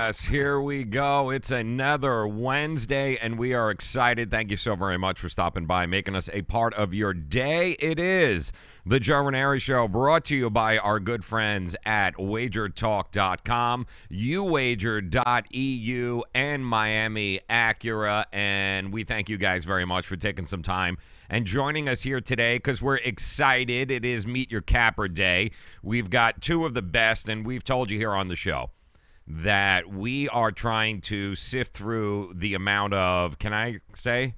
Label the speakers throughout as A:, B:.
A: Yes, here we go. It's another Wednesday, and we are excited. Thank you so very much for stopping by, making us a part of your day. It is the Raineri Show, brought to you by our good friends at wagertalk.com, uwager.eu, and Miami Acura. And we thank you guys very much for taking some time and joining us here today because we're excited. It is Meet Your Capper Day. We've got two of the best, and we've told you here on the show that we are trying to sift through the amount of, can I say,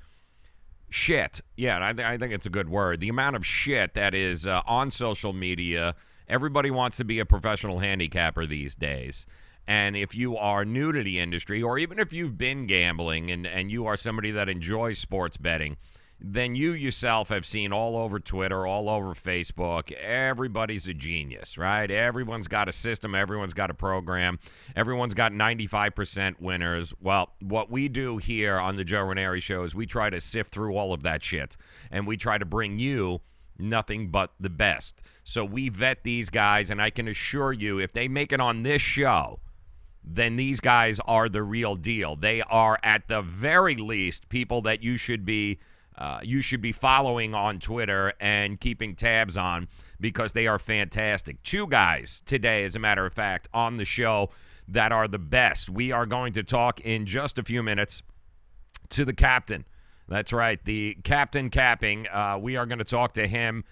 A: shit. Yeah, I think it's a good word. The amount of shit that is on social media. Everybody wants to be a professional handicapper these days. And if you are new to the industry, or even if you've been gambling and you are somebody that enjoys sports betting, then you yourself have seen all over Twitter, all over Facebook, everybody's a genius, right? Everyone's got a system. Everyone's got a program. Everyone's got 95% winners. Well, what we do here on the Joe Raineri Show is we try to sift through all of that shit, and we try to bring you nothing but the best. So we vet these guys, and I can assure you, if they make it on this show, then these guys are the real deal. They are, at the very least, people that you should be following on Twitter and keeping tabs on because they are fantastic. Two guys today, as a matter of fact, on the show that are the best. We are going to talk in just a few minutes to the captain. That's right, the captain capping. We are going to talk to him.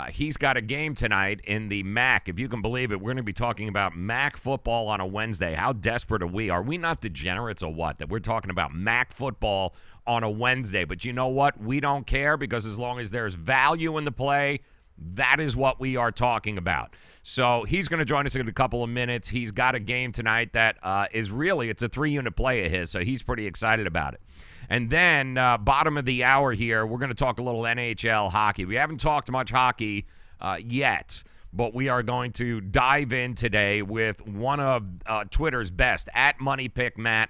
A: He's got a game tonight in the MAC. If you can believe it, we're going to be talking about MAC football on a Wednesday. How desperate are we? Are we not degenerates or what? That we're talking about MAC football on a Wednesday. But you know what? We don't care, because as long as there's value in the play, that is what we are talking about. So he's going to join us in a couple of minutes. He's got a game tonight that is really, it's a 3-unit play of his, so he's pretty excited about it. And then bottom of the hour here, we're going to talk a little NHL hockey. We haven't talked much hockey yet, but we are going to dive in today with one of Twitter's best, at MoneyPickMatt.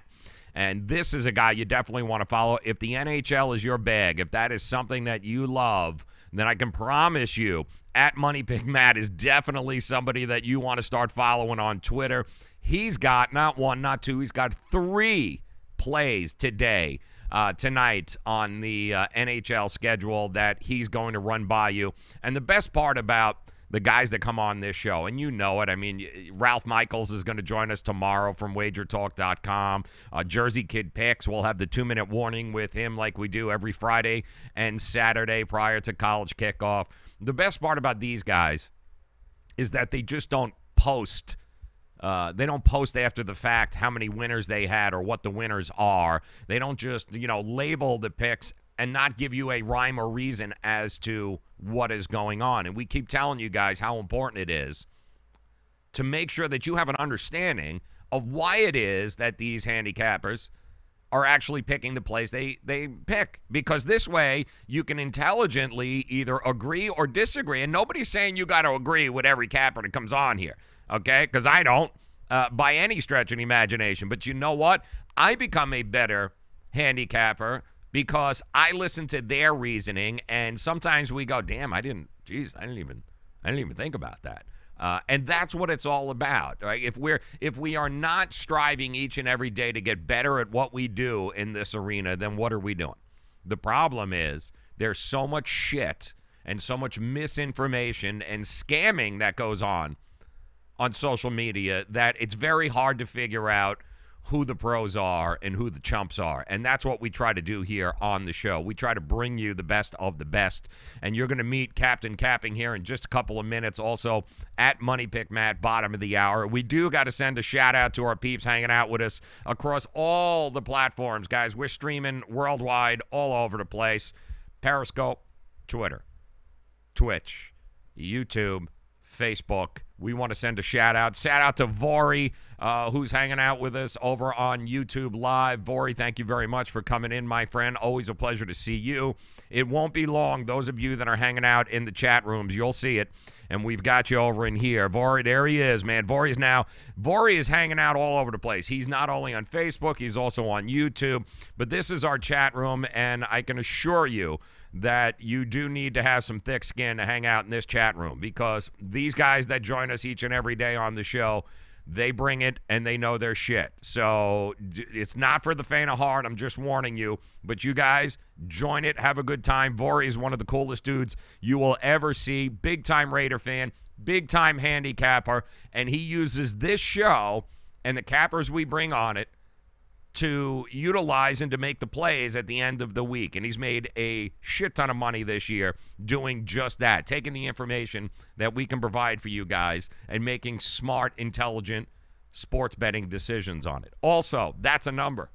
A: And this is a guy you definitely want to follow. If the NHL is your bag, if that is something that you love, then I can promise you at MoneyPickMatt is definitely somebody that you want to start following on Twitter. He's got not one, not two, he's got 3 plays today, tonight on the NHL schedule that he's going to run by you. And the best part about the guys that come on this show, and you know it, I mean, Ralph Michaels is going to join us tomorrow from wagertalk.com. Jersey Kid Picks, we'll have the 2-minute warning with him like we do every Friday and Saturday prior to college kickoff. The best part about these guys is that they just don't post. They don't post after the fact how many winners they had or what the winners are. They don't just, label the picks and not give you a rhyme or reason as to what is going on. And we keep telling you guys how important it is to make sure that you have an understanding of why it is that these handicappers are actually picking the plays they pick. Because this way, you can intelligently either agree or disagree. And nobody's saying you got to agree with every capper that comes on here, okay? Because I don't, by any stretch of the imagination. But you know what? I become a better handicapper because I listen to their reasoning, and sometimes we go, damn, I didn't even think about that. And that's what it's all about, right? If we are not striving each and every day to get better at what we do in this arena, then what are we doing? The problem is there's so much shit and so much misinformation and scamming that goes on social media that it's very hard to figure out who the pros are and who the chumps are. And that's what we try to do here on the show. We try to bring you the best of the best. And you're going to meet Captain Capping here in just a couple of minutes. Also, at MoneyPickMatt, bottom of the hour. We do got to send a shout-out to our peeps hanging out with us across all the platforms. Guys, we're streaming worldwide, all over the place. Periscope, Twitter, Twitch, YouTube, Facebook. We want to send a shout-out. Shout-out to Vori, who's hanging out with us over on YouTube Live. Vori, thank you very much for coming in, my friend. Always a pleasure to see you. It won't be long. Those of you that are hanging out in the chat rooms, you'll see it. And we've got you over in here. Vori, there he is, man. Vori is hanging out all over the place. He's not only on Facebook, he's also on YouTube. But this is our chat room, and I can assure you that you do need to have some thick skin to hang out in this chat room, because these guys that join us each and every day on the show, They bring it, and they know their shit. So it's not for the faint of heart. I'm just warning you. But you guys, join it. Have a good time. Vori is one of the coolest dudes you will ever see. Big-time Raider fan, big-time handicapper, and he uses this show and the cappers we bring on it to utilize and to make the plays at the end of the week. And he's made a shit ton of money this year doing just that, taking the information that we can provide for you guys and making smart, intelligent sports betting decisions on it. Also, that's a number.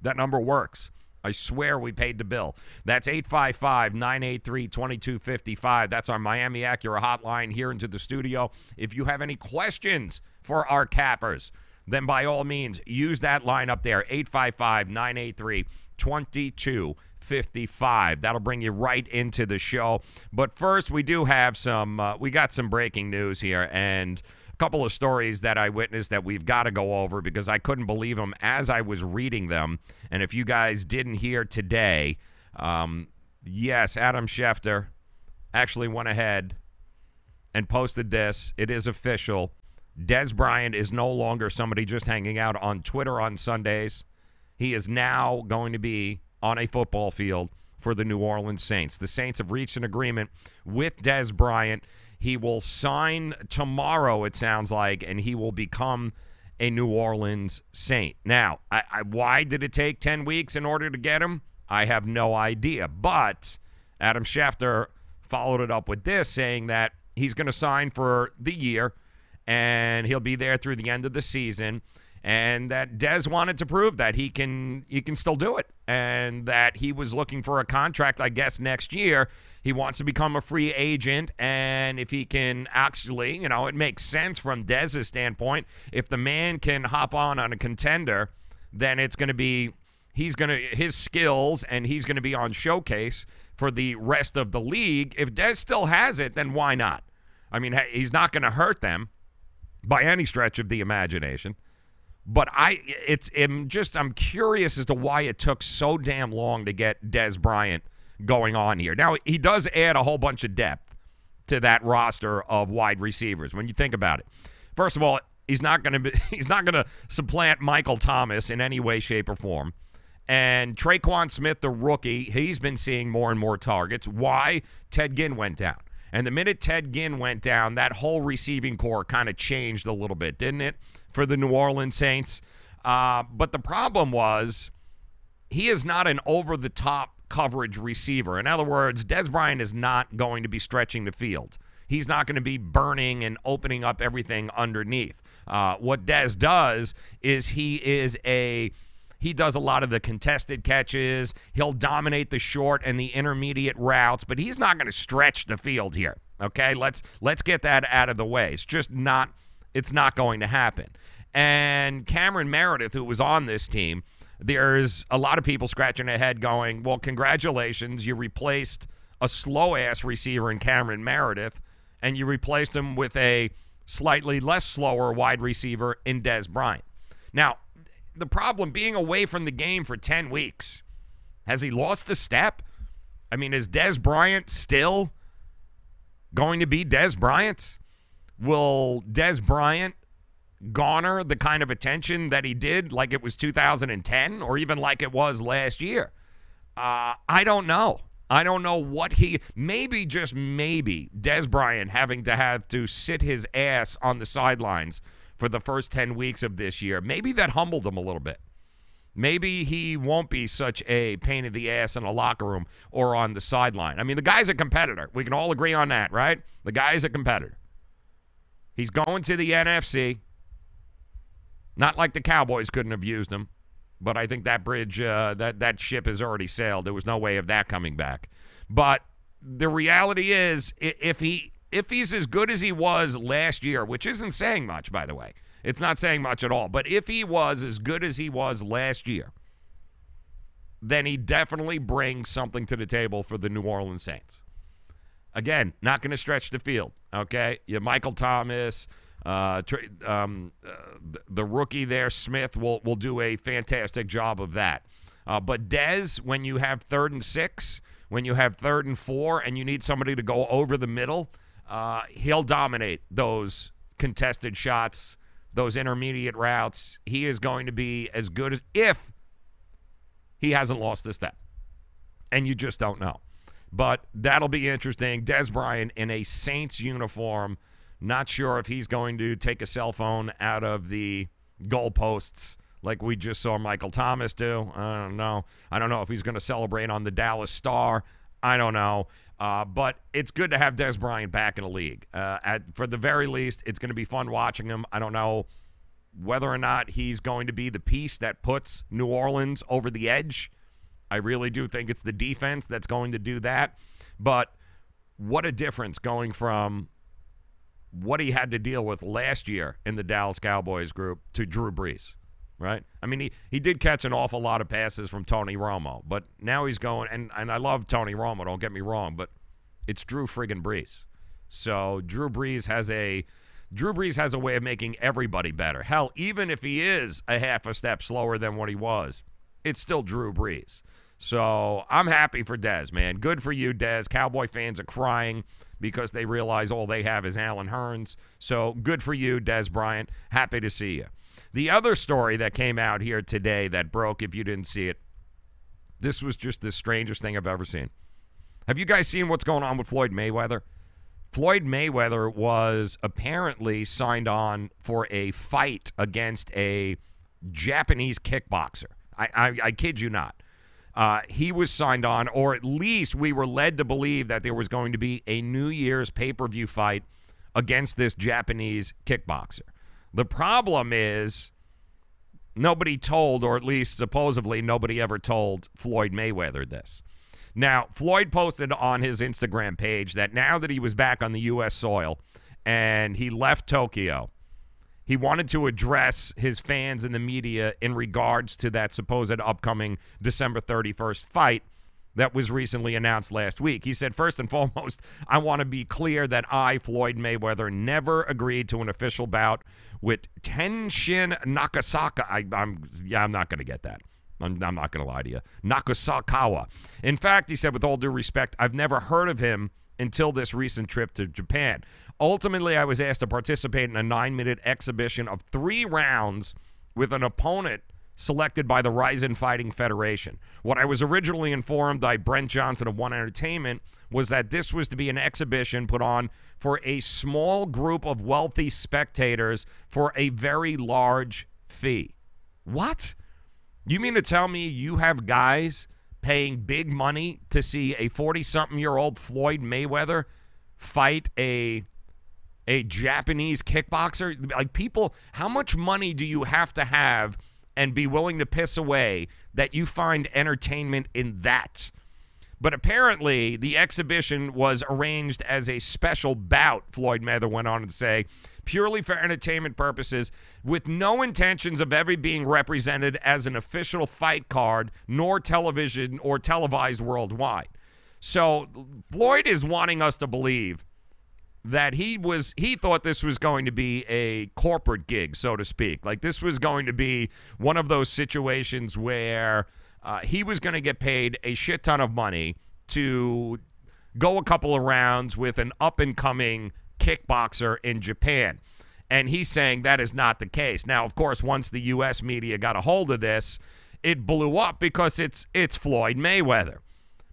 A: That number works. I swear we paid the bill. That's 855-983-2255. That's our Miami Acura hotline here into the studio. If you have any questions for our cappers, then by all means, use that line up there, 855-983-2255. That'll bring you right into the show. But first, we do have we got some breaking news here, and a couple of stories that I witnessed that we've got to go over because I couldn't believe them as I was reading them. And if you guys didn't hear today, yes, Adam Schefter actually went ahead and posted this. It is official. Dez Bryant is no longer somebody just hanging out on Twitter on Sundays. He is now going to be on a football field for the New Orleans Saints. The Saints have reached an agreement with Dez Bryant. He will sign tomorrow, it sounds like, and he will become a New Orleans Saint. Now, why did it take 10 weeks in order to get him? I have no idea. But Adam Schefter followed it up with this, saying that he's going to sign for the year, and he'll be there through the end of the season, and that Dez wanted to prove that he can still do it, and that he was looking for a contract, I guess, next year. He wants to become a free agent, and if he can actually, it makes sense from Dez's standpoint. If the man can hop on a contender, then it's going to be his skills, and he's going to be on showcase for the rest of the league. If Dez still has it, then why not? I mean, he's not going to hurt them by any stretch of the imagination. But I'm curious as to why it took so damn long to get Dez Bryant going on here. Now, he does add a whole bunch of depth to that roster of wide receivers when you think about it. First of all, he's not going to supplant Michael Thomas in any way, shape, or form. And Traquan Smith, the rookie, he's been seeing more and more targets. Why? Ted Ginn went down. And the minute Ted Ginn went down, that whole receiving core kind of changed a little bit, didn't it, for the New Orleans Saints? But the problem was he is not an over-the-top coverage receiver. In other words, Dez Bryant is not going to be stretching the field. He's not going to be burning and opening up everything underneath. What Dez does is he does a lot of the contested catches. He'll dominate the short and the intermediate routes, but he's not going to stretch the field here. Okay, let's get that out of the way. It's not going to happen. And Cameron Meredith, who was on this team, there's a lot of people scratching their head going, well, congratulations, you replaced a slow-ass receiver in Cameron Meredith, and you replaced him with a slightly less slower wide receiver in Dez Bryant. Now, the problem being away from the game for 10 weeks, has he lost a step? I mean, is Dez Bryant still going to be Dez Bryant? Will Dez Bryant garner the kind of attention that he did like it was 2010 or even like it was last year? I don't know. I don't know what maybe, just maybe, Dez Bryant having to sit his ass on the sidelines for the first 10 weeks of this year, maybe that humbled him a little bit. Maybe he won't be such a pain in the ass in a locker room or on the sideline. I mean, the guy's a competitor. We can all agree on that, right? The guy's a competitor. He's going to the NFC. Not like the Cowboys couldn't have used him, but I think that bridge, that ship has already sailed. There was no way of that coming back. But the reality is, if he's as good as he was last year, which isn't saying much, by the way. It's not saying much at all. But if he was as good as he was last year, then he definitely brings something to the table for the New Orleans Saints. Again, not going to stretch the field, okay? You Michael Thomas, the rookie there, Smith, will do a fantastic job of that. But Dez, when you have 3rd and 6, when you have 3rd and 4, and you need somebody to go over the middle, he'll dominate those contested shots, those intermediate routes, he is going to be as good as if he hasn't lost a step. And you just don't know. But that'll be interesting. Dez Bryant in a Saints uniform. Not sure if he's going to take a cell phone out of the goalposts like we just saw Michael Thomas do. I don't know. I don't know if he's going to celebrate on the Dallas Star. I don't know. But it's good to have Dez Bryant back in the league. For the very least, it's going to be fun watching him. I don't know whether or not he's going to be the piece that puts New Orleans over the edge. I really do think it's the defense that's going to do that. But what a difference going from what he had to deal with last year in the Dallas Cowboys group to Drew Brees, right? I mean, he did catch an awful lot of passes from Tony Romo, but now he's going, and I love Tony Romo, don't get me wrong, but it's Drew friggin' Brees. So Drew Brees has a way of making everybody better. Hell, even if he is a half a step slower than what he was, it's still Drew Brees. So I'm happy for Dez, man. Good for you, Dez. Cowboy fans are crying because they realize all they have is Allen Hurns. So good for you, Dez Bryant. Happy to see you. The other story that came out here today that broke, if you didn't see it, this was just the strangest thing I've ever seen. Have you guys seen what's going on with Floyd Mayweather? Floyd Mayweather was apparently signed on for a fight against a Japanese kickboxer. I kid you not. He was signed on, or at least we were led to believe that there was going to be a New Year's pay-per-view fight against this Japanese kickboxer. The problem is nobody told, or at least supposedly nobody ever told Floyd Mayweather this. Now, Floyd posted on his Instagram page that now that he was back on the U.S. soil and he left Tokyo, he wanted to address his fans and the media in regards to that supposed upcoming December 31st fight that was recently announced last week. He said, first and foremost, I want to be clear that I, Floyd Mayweather, never agreed to an official bout with Tenshin Nakasaka. I'm not going to get that. I'm not going to lie to you. Nakasakawa. In fact, he said, with all due respect, I've never heard of him until this recent trip to Japan. Ultimately, I was asked to participate in a 9-minute exhibition of 3 rounds with an opponent selected by the Rizin Fighting Federation. What I was originally informed by Brent Johnson of One Entertainment was that this was to be an exhibition put on for a small group of wealthy spectators for a very large fee. What? You mean to tell me you have guys paying big money to see a 40-something-year-old Floyd Mayweather fight a Japanese kickboxer? Like, people, how much money do you have to have and be willing to piss away that you find entertainment in that? But apparently, the exhibition was arranged as a special bout, Floyd Mayweather went on to say, purely for entertainment purposes, with no intentions of ever being represented as an official fight card, nor television or televised worldwide. So Floyd is wanting us to believe that he thought this was going to be a corporate gig, so to speak. Like, this was going to be one of those situations where he was going to get paid a shit ton of money to go a couple of rounds with an up-and-coming kickboxer in Japan. And he's saying that is not the case. Now, of course, once the U.S. media got a hold of this, it blew up because it's Floyd Mayweather.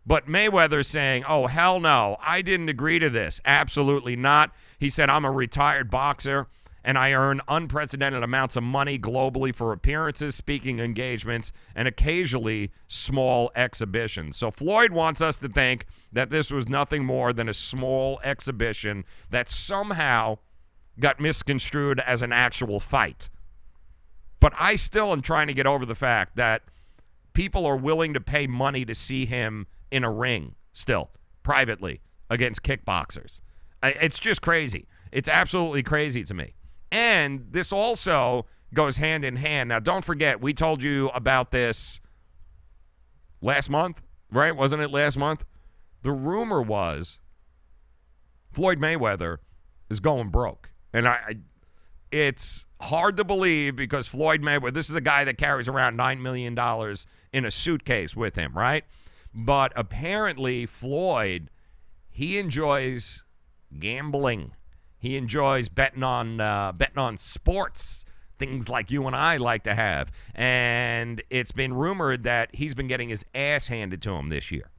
A: But Mayweather's saying, oh, hell no, I didn't agree to this. Absolutely not. He said, I'm a retired boxer, and I earn unprecedented amounts of money globally for appearances, speaking engagements, and occasionally small exhibitions. So Floyd wants us to think that this was nothing more than a small exhibition that somehow got misconstrued as an actual fight. But I still am trying to get over the fact that people are willing to pay money to see him in a ring still, privately, against kickboxers. It's just crazy. It's absolutely crazy to me. And this also goes hand in hand. Now, don't forget, we told you about this last month, right? Wasn't it last month? The rumor was Floyd Mayweather is going broke. And it's hard to believe because Floyd Mayweather, this is a guy that carries around $9 million in a suitcase with him, right? But apparently Floyd, he enjoys gambling. He enjoys betting on sports. things like you and I like to have. And it's been rumored that he's been getting his ass handed to him this year,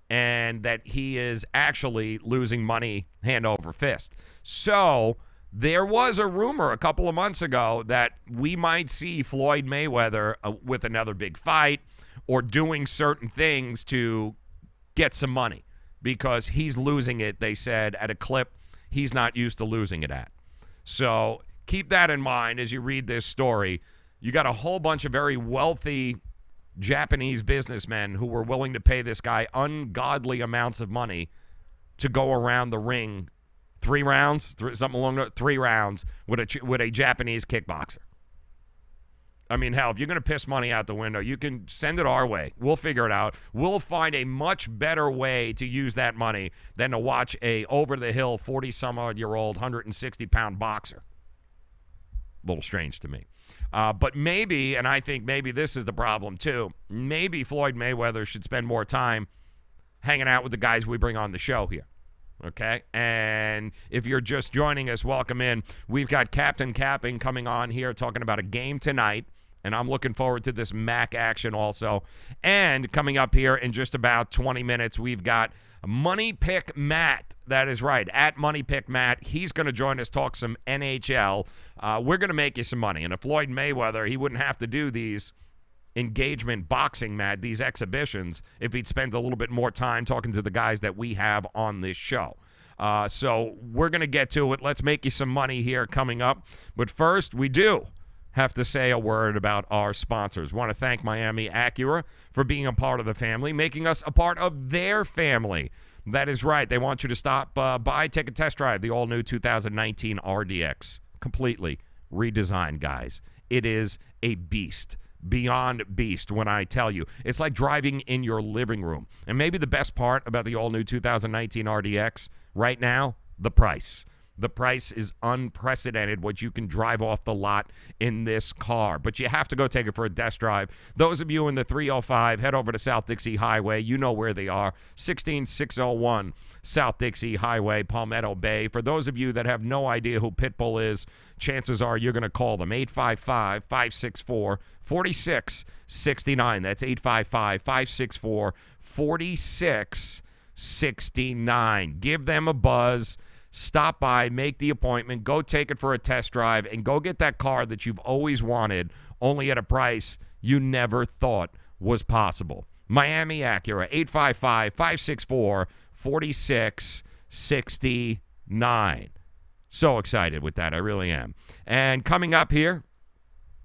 A: and that he is actually losing money hand over fist. So there was a rumor a couple of months ago that we might see Floyd Mayweather with another big fight or doing certain things to get some money, because he's losing it, they said, at a clip he's not used to losing it at. So keep that in mind as you read this story. You got a whole bunch of very wealthy Japanese businessmen who were willing to pay this guy ungodly amounts of money to go around the ring 3 rounds, something along the 3 rounds with a Japanese kickboxer. I mean, hell, if you're going to piss money out the window, you can send it our way. We'll figure it out. We'll find a much better way to use that money than to watch a over-the-hill 40-some-odd-year-old 160-pound boxer. A little strange to me. But maybe, and I think maybe this is the problem too, maybe Floyd Mayweather should spend more time hanging out with the guys we bring on the show here. Okay? And if you're just joining us, welcome in. We've got Captain Capping coming on here talking about a game tonight, and I'm looking forward to this MAC action also. And coming up here in just about 20 minutes, we've got Money Pick Matt. That is right, at Money Pick Matt. He's going to join us, talk some NHL. We're going to make you some money. And if Floyd Mayweather, he wouldn't have to do these engagement boxing, Matt, these exhibitions, if he'd spend a little bit more time talking to the guys that we have on this show. So we're going to get to it. Let's make you some money here coming up. But first, we do have to say a word about our sponsors. Want to thank Miami Acura for being a part of the family, making us a part of their family. That is right. They want you to stop by, take a test drive, the all-new 2019 RDX. Completely redesigned, guys. It is a beast. Beyond beast when I tell you. It's like driving in your living room. And maybe the best part about the all-new 2019 RDX right now, the price. The price is unprecedented, what you can drive off the lot in this car. But you have to go take it for a test drive. Those of you in the 305, head over to South Dixie Highway. You know where they are. 16601 South Dixie Highway, Palmetto Bay. For those of you that have no idea who Pitbull is, chances are you're going to call them. 855-564-4669. That's 855-564-4669. Give them a buzz. Stop by, make the appointment, go take it for a test drive, and go get that car that you've always wanted, only at a price you never thought was possible. Miami Acura, 855-564-4669. So excited with that, I really am. And coming up here,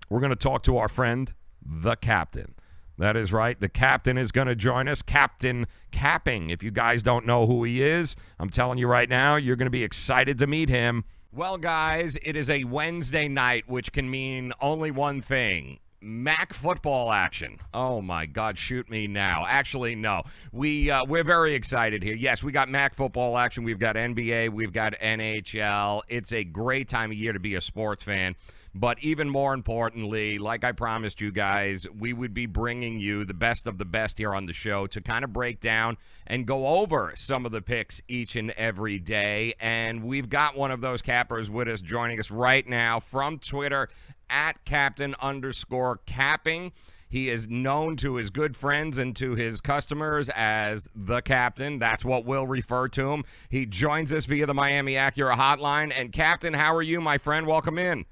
A: we're going to talk to our friend, the Captain. That is right. The Captain is going to join us. Captain Capping. If you guys don't know who he is, I'm telling you right now, you're going to be excited to meet him. Well, guys, it is a Wednesday night, which can mean only one thing. MAC football action. Oh, my God, shoot me now. Actually, no. We're very excited here. Yes, we got MAC football action. We've got NBA. We've got NHL. It's a great time of year to be a sports fan. But even more importantly, like I promised you guys, we would be bringing you the best of the best here on the show to kind of break down and go over some of the picks each and every day. And we've got one of those cappers with us, joining us right now from Twitter, at Captain_Capping. He is known to his good friends and to his customers as the Captain. That's what we'll refer to him. He joins us via the Miami Acura hotline. And Captain, how are you, my friend? Welcome in.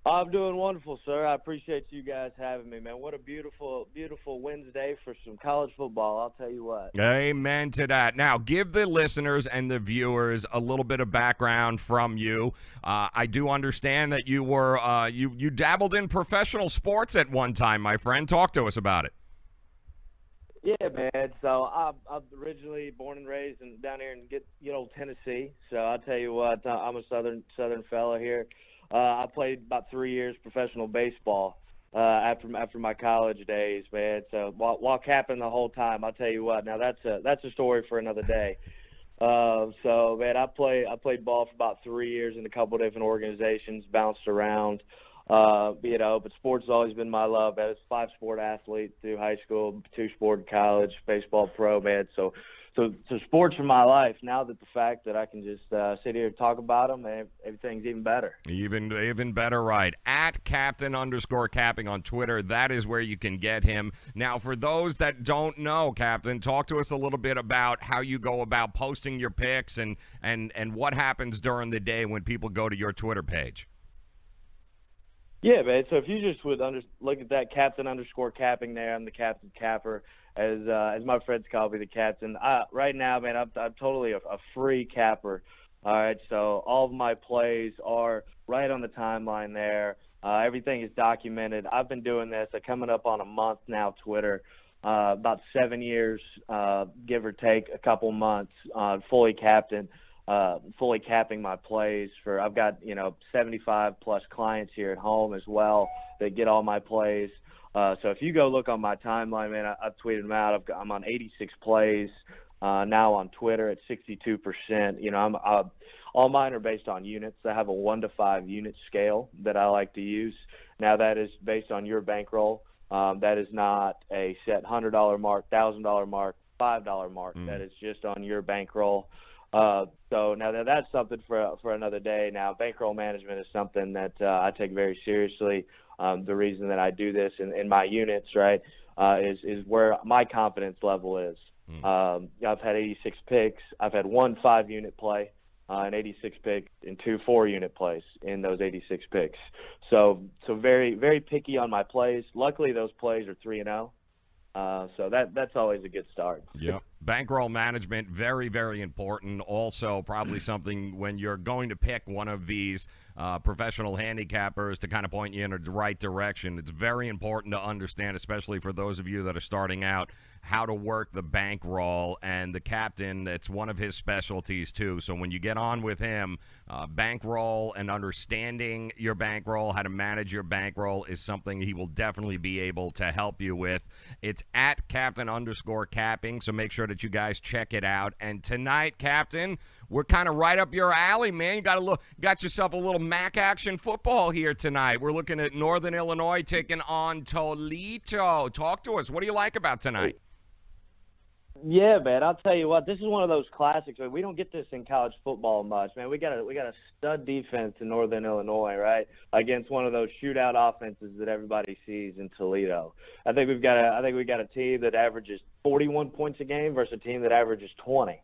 B: I'm doing wonderful, sir. I appreciate you guys having me, man. What a beautiful, beautiful Wednesday for some college football, I'll tell you what.
A: Amen to that. Now, give the listeners and the viewers a little bit of background from you. I do understand that you were you dabbled in professional sports at one time, my friend. Talk to us about it.
B: Yeah, man. So I'm originally born and raised down here in good old Tennessee. So I'll tell you what, I'm a southern fella here. I played about 3 years professional baseball after my college days, man. So while capping the whole time, I'll tell you what. Now that's a story for another day. So man, I played ball for about 3 years in a couple different organizations, bounced around But sports has always been my love. I was a 5-sport athlete through high school, 2-sport in college, baseball pro, man. So sports are my life. Now that the fact that I can just sit here and talk about them, man, everything's even better.
A: Even better, right? At Captain_Capping on Twitter. That is where you can get him. Now, for those that don't know, Captain, talk to us a little bit about how you go about posting your picks and what happens during the day when people go to your Twitter page.
B: Yeah, man. So if you just would look at that Captain_Capping there, I'm the Captain Capper, as my friends call me, the Captain. Right now, man, I'm totally a free capper. All right, so all of my plays are right on the timeline there. Everything is documented. I've been doing this coming up on a month now. Twitter, about 7 years, give or take a couple months, fully capping my plays. I've got 75 plus clients here at home as well that get all my plays. So if you go look on my timeline, man, I've tweeted them out. I'm on 86 plays now on Twitter at 62%. All mine are based on units. I have a 1 to 5 unit scale that I like to use. Now that is based on your bankroll. That is not a set $100 mark, $1,000 mark, $5 mark. That is just on your bankroll. So now that's something for another day. Now, bankroll management is something that I take very seriously. The reason that I do this in my units, right, is where my confidence level is. I've had 86 picks. I've had 1 5-unit play, an 86 pick, and 2 4-unit plays in those 86 picks. So very, very picky on my plays. Luckily, those plays are 3-0. So that's always a good start.
A: Yep. Bankroll management, very, very important. Also, probably something when you're going to pick one of these professional handicappers to kind of point you in the right direction. It's very important to understand, especially for those of you that are starting out, how to work the bankroll. And the Captain, it's one of his specialties too. So when you get on with him, bankroll and understanding your bankroll, how to manage your bankroll is something he will definitely be able to help you with. It's at Captain_Capping, so make sure that you guys check it out. And tonight, Captain, we're kind of right up your alley, man. You got yourself a little MAC action football here tonight. We're looking at Northern Illinois taking on Toledo. Talk to us. What do you like about tonight?
B: Yeah, man. I'll tell you what. This is one of those classics. We don't get this in college football much, man. We got a stud defense in Northern Illinois, right, against one of those shootout offenses that everybody sees in Toledo. I think we got a team that averages 41 points a game versus a team that averages 20.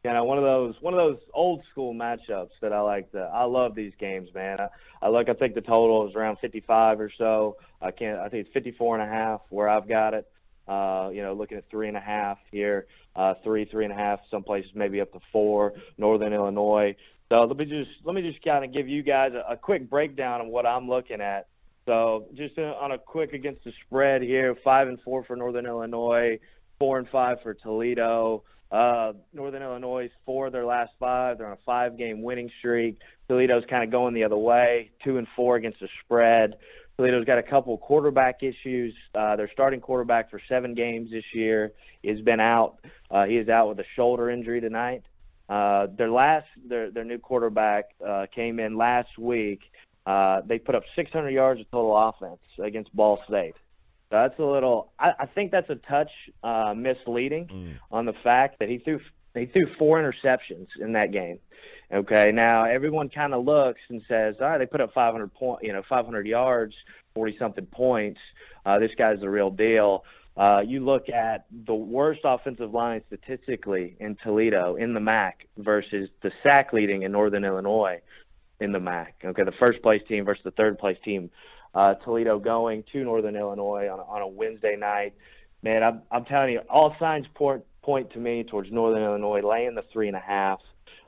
B: One of those old school matchups that I like. I love these games, man. I think the total is around 55 or so. I think it's 54.5 where I've got it. Looking at 3.5 here, 3.5. Some places maybe up to 4. Northern Illinois. So let me just kind of give you guys a quick breakdown of what I'm looking at. So just on a quick against the spread here, 5-4 for Northern Illinois, 4-5 for Toledo. Northern Illinois 4 of their last 5. They're on a 5-game winning streak. Toledo's kind of going the other way, 2-4 against the spread. Toledo's got a couple quarterback issues. Their starting quarterback for 7 games this year has been out. He is out with a shoulder injury tonight. Their new quarterback came in last week. They put up 600 yards of total offense against Ball State. So that's a little. I think that's a touch misleading on the fact that he threw 4 interceptions in that game. Okay, now everyone kind of looks and says, all right, they put up 500 yards, 40-something points. This guy's the real deal. You look at the worst offensive line statistically in Toledo in the MAC versus the sack leading in Northern Illinois in the MAC. Okay, the first place team versus the third place team. Toledo going to Northern Illinois on a Wednesday night. Man, I'm telling you, all signs point to me towards Northern Illinois laying the 3.5.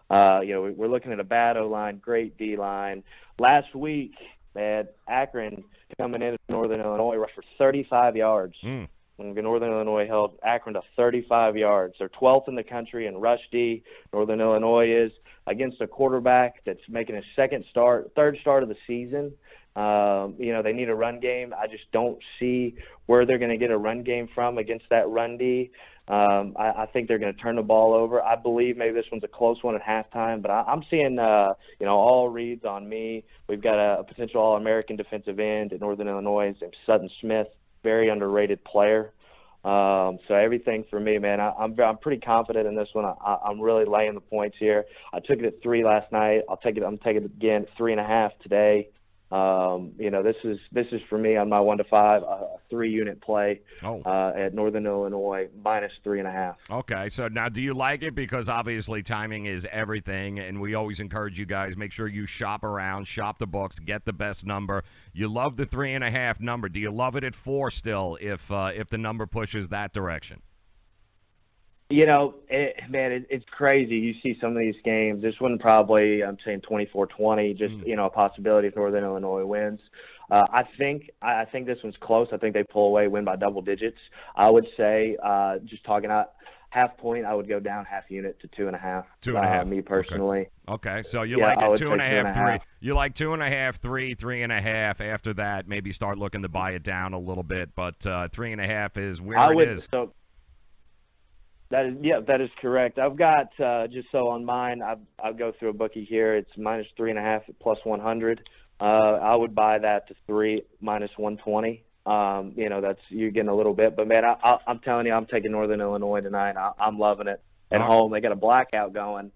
B: We're looking at a bad O-line, great D-line. Last week, man, Akron coming into Northern Illinois rushed for 35 yards. When Northern Illinois held Akron to 35 yards. They're 12th in the country in rush D. Northern Illinois is against a quarterback that's making his third start of the season. They need a run game. I just don't see where they're going to get a run game from against that run D. I think they're going to turn the ball over. I believe maybe this one's a close one at halftime, but I'm seeing, all reads on me. We've got a potential All-American defensive end at Northern Illinois named Sutton Smith, very underrated player. So everything for me, man, I'm pretty confident in this one. I'm really laying the points here. I took it at 3 last night. I'm taking it again at 3.5 today. This is for me on my 1 to 5, a 3-unit play at Northern Illinois minus 3.5.
A: Okay, so now do you like it? Because obviously timing is everything, and we always encourage you guys, make sure you shop around, shop the books, get the best number. You love the 3.5 number. Do you love it at 4 still if the number pushes that direction?
B: It's crazy. You see some of these games. This one probably, I'm saying 24-20, just, a possibility if Northern Illinois wins. I think this one's close. I think they pull away, win by double digits. I would say, just talking out half point, I would go down half unit to 2.5.
A: 2.5.
B: Me personally.
A: Okay. So you like it 2.5, 3. You like 2.5, 3, 3.5. After that, maybe start looking to buy it down a little bit. But 3.5 is where it is.
B: So, that is correct. I've got just so on mine, I'll go through a bookie here. It's minus 3.5 at plus 100. I would buy that to 3 minus 120. That's you're getting a little bit, but man, I'm telling you, I'm taking Northern Illinois tonight. I'm loving it at home. They got a blackout going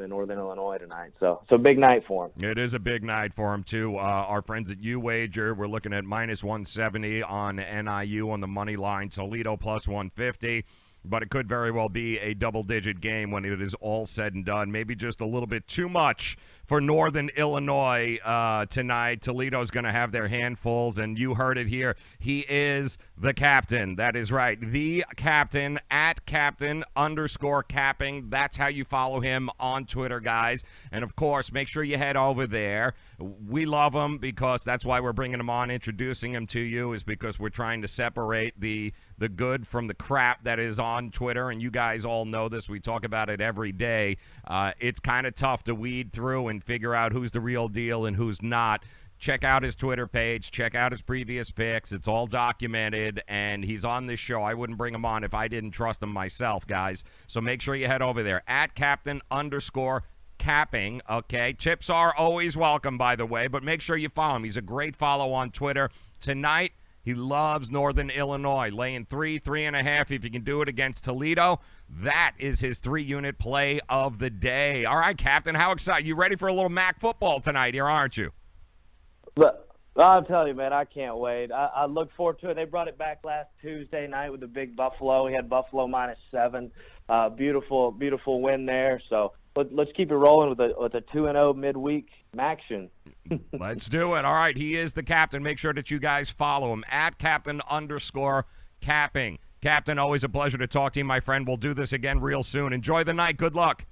B: in Northern Illinois tonight. So it's a big night for them.
A: It is a big night for them, too. Our friends at UWager, we're looking at minus 170 on NIU on the money line. Toledo plus 150. But it could very well be a double-digit game when it is all said and done. Maybe just a little bit too much for Northern Illinois tonight. Toledo's going to have their handfuls, and you heard it here. He is the captain. That is right. The captain, at captain_capping. That's how you follow him on Twitter, guys. And, of course, make sure you head over there. We love him because that's why we're bringing him on, introducing him to you, is because we're trying to separate the good from the crap that is on Twitter, and you guys all know this. We talk about it every day. It's kind of tough to weed through and figure out who's the real deal and who's not. Check out his Twitter page. Check out his previous picks. It's all documented, and he's on this show. I wouldn't bring him on if I didn't trust him myself, guys. So make sure you head over there, at captain_capping, okay? Tips are always welcome, by the way, but make sure you follow him. He's a great follow on Twitter. Tonight, he loves Northern Illinois, laying 3.5. If you can do it against Toledo, that is his 3-unit play of the day. All right, Captain, how excited? You ready for a little MAC football tonight here, aren't you?
B: But I'll tell you, man, I can't wait. I look forward to it. They brought it back last Tuesday night with the big Buffalo. We had Buffalo minus 7. Beautiful win there. So let's keep it rolling with a 2-0 midweek action.
A: Let's do it. All right, he is the captain. Make sure that you guys follow him, at captain_capping. Captain, always a pleasure to talk to you, my friend. We'll do this again real soon. Enjoy the night. Good luck.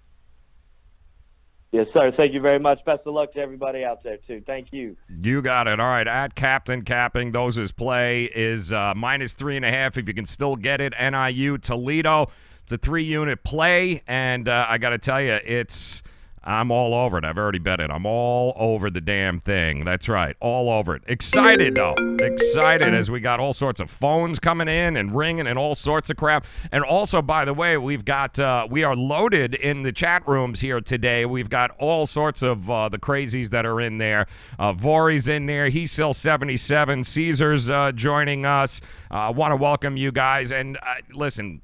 B: Yes, sir. Thank you very much. Best of luck to everybody out there, too. Thank you.
A: You got it. All right, at Captain Capping, those his play is minus 3.5 if you can still get it. NIU Toledo. It's a 3-unit play, and I got to tell you, I'm all over it. I've already bet it. I'm all over the damn thing. That's right. All over it. Excited, though. Excited as we got all sorts of phones coming in and ringing and all sorts of crap. And also, by the way, we are loaded in the chat rooms here today. We've got all sorts of the crazies that are in there. Vori's in there. He's still 77. Caesar's joining us. I want to welcome you guys. And listen,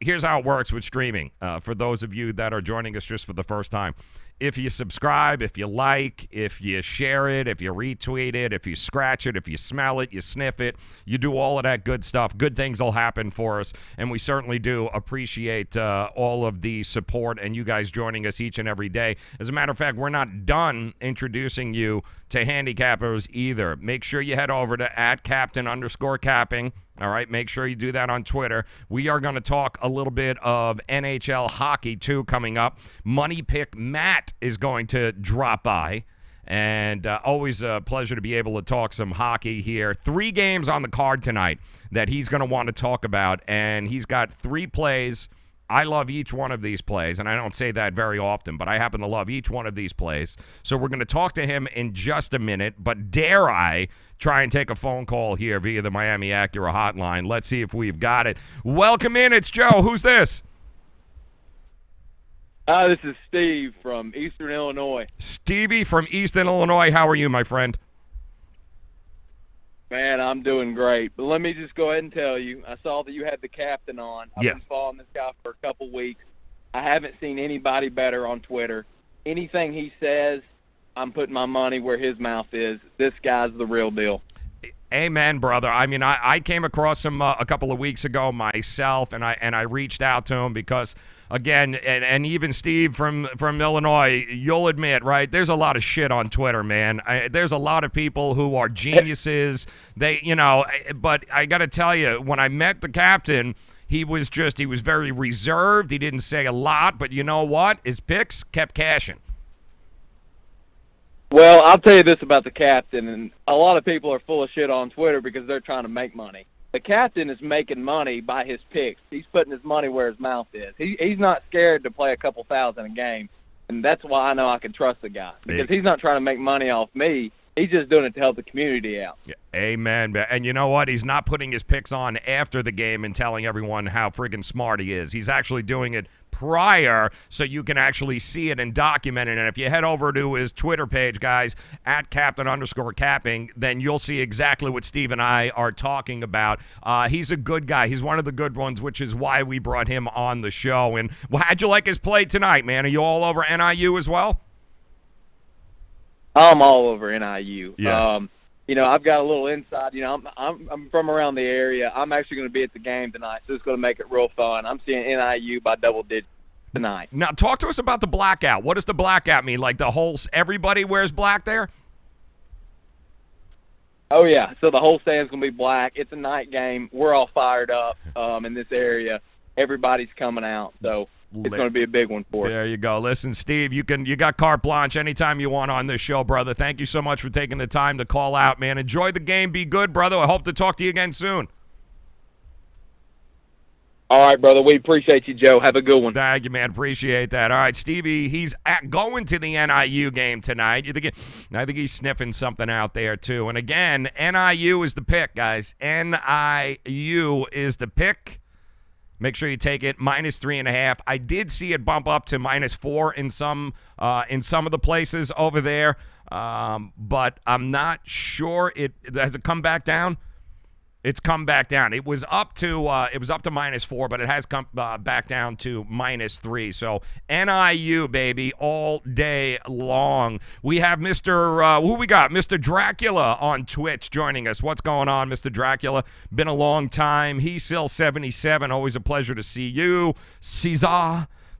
A: here's how it works with streaming. For those of you that are joining us just for the first time, if you subscribe, if you like, if you share it, if you retweet it, if you scratch it, if you smell it, you sniff it, you do all of that good stuff, good things will happen for us. And we certainly do appreciate all of the support and you guys joining us each and every day. As a matter of fact, we're not done introducing you to handicappers either. Make sure you head over to @captain_capping. All right, make sure you do that on Twitter. We are going to talk a little bit of NHL hockey, too, coming up. Money Pick Matt is going to drop by, and always a pleasure to be able to talk some hockey here. 3 games on the card tonight that he's going to want to talk about, and he's got 3 plays I love each one of these plays, and I don't say that very often, but I happen to love each one of these plays. So we're going to talk to him in just a minute, but dare I try and take a phone call here via the Miami Acura hotline? Let's see if we've got it. Welcome in. It's Joe. Who's this?
C: This is Steve from Eastern Illinois.
A: Stevie from Eastern Illinois. How are you, my friend?
C: Man, I'm doing great. But let me just go ahead and tell you, I saw that you had the captain on. I've been following this guy for a couple weeks. I haven't seen anybody better on Twitter. Anything he says, I'm putting my money where his mouth is. This guy's the real deal.
A: Amen, brother. I mean, I came across him a couple of weeks ago myself, and I reached out to him because, again, and even Steve from Illinois, you'll admit, right? There's a lot of shit on Twitter, man. There's a lot of people who are geniuses. But I got to tell you, when I met the captain, he was very reserved. He didn't say a lot, but you know what? His picks kept cashing.
C: Well, I'll tell you this about the captain, and a lot of people are full of shit on Twitter because they're trying to make money. The captain is making money by his picks. He's putting his money where his mouth is. He's not scared to play a couple thousand a game, and that's why I know I can trust the guy, because he's not trying to make money off me. He's just doing it to help the community out.
A: Yeah, amen. And you know what? He's not putting his picks on after the game and telling everyone how friggin' smart he is. He's actually doing it prior so you can actually see it and document it. And if you head over to his Twitter page, guys, at @captain_capping, then you'll see exactly what Steve and I are talking about. He's a good guy. He's one of the good ones, which is why we brought him on the show. And how'd you like his play tonight, man? Are you all over NIU as well?
C: I'm all over NIU.
A: Yeah.
C: I've got a little inside. I'm from around the area. I'm actually going to be at the game tonight, so it's going to make it real fun. I'm seeing NIU by double digits tonight.
A: Now, talk to us about the blackout. What does the blackout mean? Like everybody wears black there?
C: Oh, yeah. So the whole stand's going to be black. It's a night game. We're all fired up in this area. Everybody's coming out, so it's going to be a big one for us.
A: There you go. Listen, Steve, you got carte blanche anytime you want on this show, brother. Thank you so much for taking the time to call out, man. Enjoy the game. Be good, brother. I hope to talk to you again soon.
C: All right, brother. We appreciate you, Joe. Have a good one.
A: Thank you, man. Appreciate that. All right, Stevie, he's going to the NIU game tonight. I think he's sniffing something out there, too. And, again, NIU is the pick, guys. NIU is the pick. Make sure you take it -3.5. I did see it bump up to -4 in some of the places over there, but I'm not sure has it come back down. It's come back down. It was up to -4, but it has come back down to -3. So NIU, baby, all day long. We have who we got? Mr. Dracula on Twitch joining us. What's going on, Mr. Dracula? Been a long time. He's still 77. Always a pleasure to see you.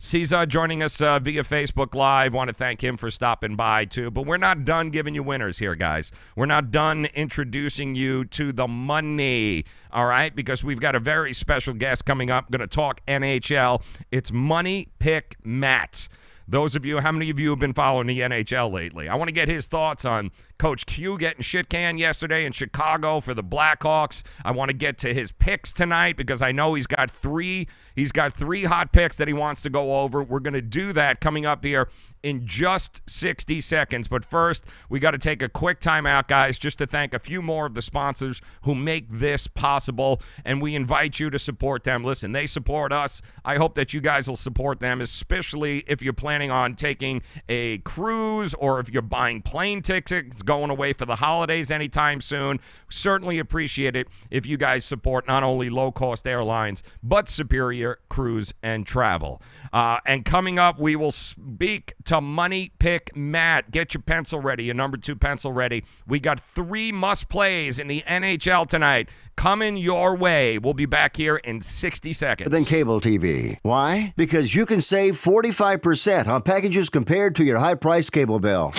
A: Caesar joining us via Facebook Live. Want to thank him for stopping by, too. But we're not done giving you winners here, guys. We're not done introducing you to the money, all right? Because we've got a very special guest coming up. Going to talk NHL. It's Money Pick Matt. Those of you, how many of you have been following the NHL lately? I want to get his thoughts on Coach Q getting shit canned yesterday in Chicago for the Blackhawks. I want to get to his picks tonight because I know he's got three hot picks that he wants to go over. We're going to do that coming up here in just 60 seconds. But first, we got to take a quick timeout, guys, just to thank a few more of the sponsors who make this possible, and we invite you to support them. Listen, they support us. I hope that you guys will support them, especially if you're planning on taking a cruise or if you're buying plane tickets, going away for the holidays anytime soon. Certainly appreciate it if you guys support not only low-cost airlines, but Superior Cruise and Travel. And coming up, we will speak to Money Pick Matt. Get your pencil ready, your number 2 pencil ready. We got 3 must-plays in the NHL tonight coming your way. We'll be back here in 60 seconds.
D: Than cable TV. Why? Because you can save 45% on packages compared to your high-priced cable bill.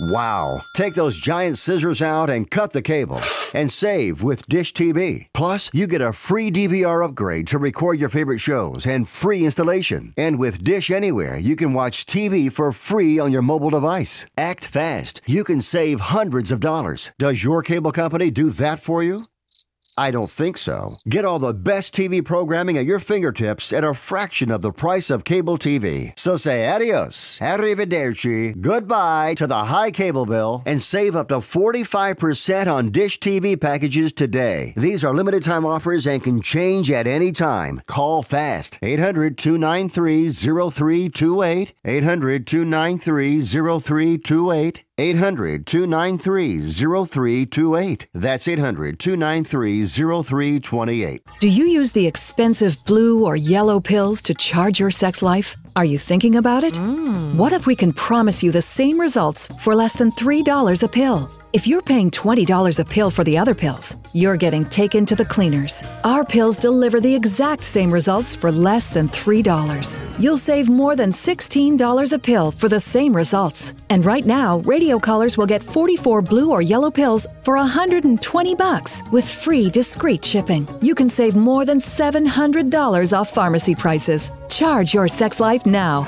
D: Wow. Take those giant scissors out and cut the cable and save with Dish TV. Plus, you get a free DVR upgrade to record your favorite shows and free installation. And with Dish Anywhere, you can watch TV for free on your mobile device. Act fast. You can save hundreds of dollars. Does your cable company do that for you? I don't think so. Get all the best TV programming at your fingertips at a fraction of the price of cable TV. So say adios, arrivederci, goodbye to the high cable bill and save up to 45% on Dish TV packages today. These are limited time offers and can change at any time. Call fast. 800-293-0328. 800-293-0328. 800-293-0328. That's 800-293-0328.
E: Do you use the expensive blue or yellow pills to charge your sex life? Are you thinking about it? What if we can promise you the same results for less than $3 a pill? If you're paying $20 a pill for the other pills, you're getting taken to the cleaners. Our pills deliver the exact same results for less than $3. You'll save more than $16 a pill for the same results. And right now, radio callers will get 44 blue or yellow pills for $120 with free discreet shipping. You can save more than $700 off pharmacy prices. Charge your sex life now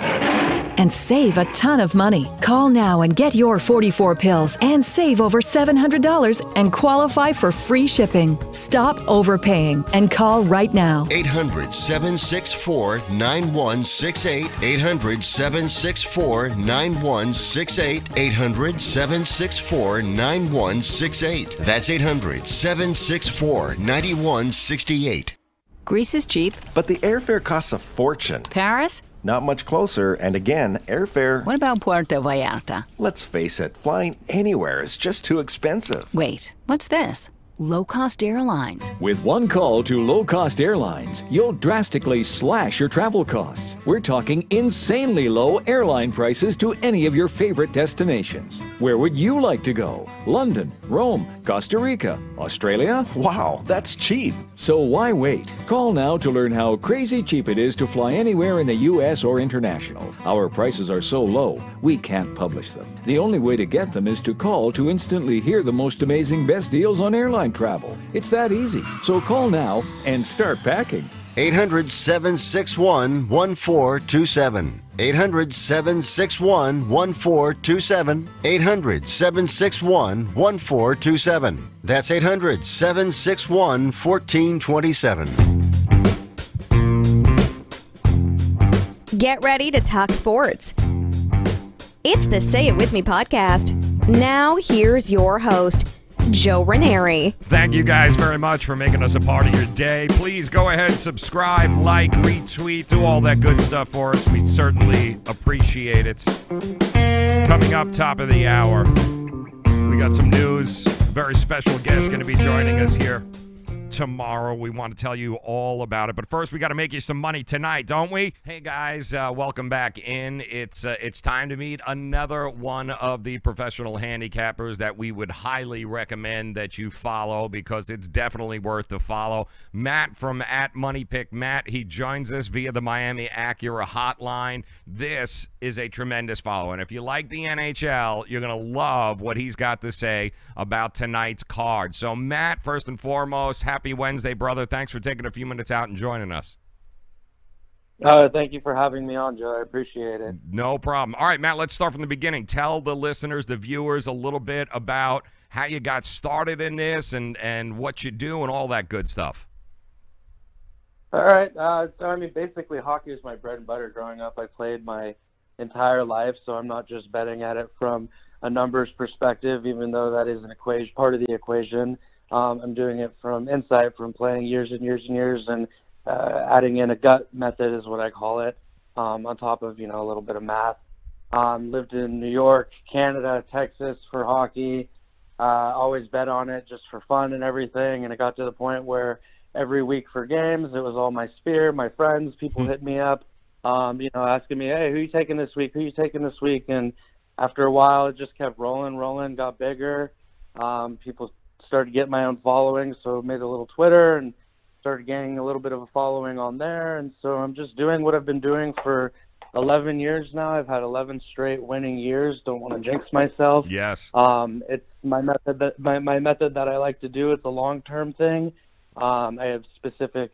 E: and save a ton of money. Call now and get your 44 pills and save over $700 and qualify for free shipping. Stop overpaying and call right now.
D: 800-764-9168. 800-764-9168. 800-764-9168. That's 800-764-9168.
F: Greece is cheap.
G: But the airfare costs a fortune.
F: Paris?
G: Not much closer, and again, airfare...
F: What about Puerto Vallarta?
G: Let's face it, flying anywhere is just too expensive.
F: Wait, what's this? Low-cost airlines.
H: With one call to low-cost airlines, you'll drastically slash your travel costs. We're talking insanely low airline prices to any of your favorite destinations. Where would you like to go? London, Rome, Costa Rica, Australia?
G: Wow, that's cheap.
H: So why wait? Call now to learn how crazy cheap it is to fly anywhere in the U.S. or international. Our prices are so low, we can't publish them. The only way to get them is to call to instantly hear the most amazing best deals on airline travel. It's that easy. So call now and start packing.
D: 800-761-1427. 800-761-1427. 800-761-1427. That's 800-761-1427.
I: Get ready to talk sports. It's the Say It With Me podcast. Now, here's your host, Joe Raineri.
A: Thank you guys very much for making us a part of your day. Please go ahead, subscribe, like, retweet, do all that good stuff for us. We certainly appreciate it. Coming up top of the hour, we got some news. A very special guest going to be joining us here tomorrow. We want to tell you all about it. But first, we got to make you some money tonight, don't we? Hey, guys, welcome back in. It's time to meet another one of the professional handicappers that we would highly recommend that you follow because it's definitely worth the follow. Matt from @MoneyPick Matt. He joins us via the Miami Acura hotline. This is a tremendous follow. And if you like the NHL, you're going to love what he's got to say about tonight's card. So, Matt, first and foremost, happy Wednesday, brother. Thanks for taking a few minutes out and joining us.
J: Thank you for having me on, Joe. I appreciate it.
A: No problem. All right, Matt, let's start from the beginning. Tell the listeners, the viewers, a little bit about how you got started in this and what you do and all that good stuff.
J: All right. So, I mean, basically, hockey is my bread and butter growing up. I played my entire life, so I'm not just betting at it from a numbers perspective, even though that is an equation, part of the equation. I'm doing it from insight, from playing years and years and years, and adding in a gut method is what I call it, on top of, a little bit of math. Lived in New York, Canada, Texas for hockey. Always bet on it just for fun and everything, and it got to the point where every week for games, it was all my sphere, my friends, people hit me up, asking me, hey, who are you taking this week? Who are you taking this week? And after a while, it just kept rolling, got bigger. People started getting my own following, so made a little Twitter and started gaining a little bit of a following on there. And so I'm just doing what I've been doing for 11 years now. I've had 11 straight winning years. Don't want to jinx myself.
A: Yes.
J: It's my method that I like to do. It's a long-term thing. I have specific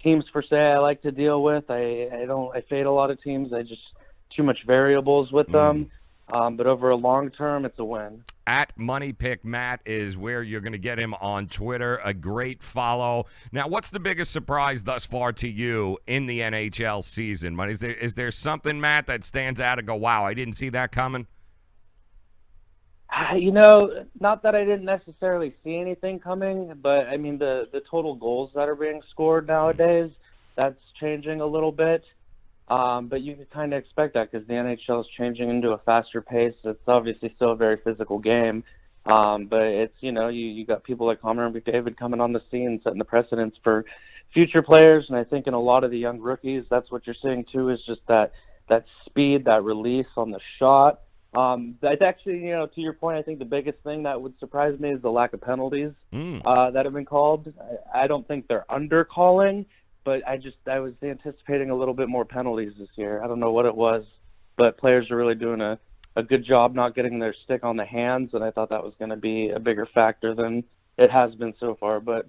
J: teams per se I like to deal with. I fade a lot of teams. I just too much variables with them. But over a long term, it's a win.
A: At Money Pick Matt is where you're going to get him on Twitter. A great follow. Now, what's the biggest surprise thus far to you in the NHL season? Is there something, Matt, that stands out and go, wow, I didn't see that coming?
J: Not that I didn't necessarily see anything coming, but I mean the total goals that are being scored nowadays, that's changing a little bit. But you can kind of expect that because the NHL is changing into a faster pace. It's obviously still a very physical game, but it's you got people like Connor McDavid coming on the scene, setting the precedence for future players. And I think in a lot of the young rookies, that's what you're seeing too, is just that speed, that release on the shot. That's actually, to your point, I think the biggest thing that would surprise me is the lack of penalties that have been called. I don't think they're under-calling, but I was anticipating a little bit more penalties this year. I don't know what it was, but players are really doing a good job not getting their stick on the hands, and I thought that was going to be a bigger factor than it has been so far, but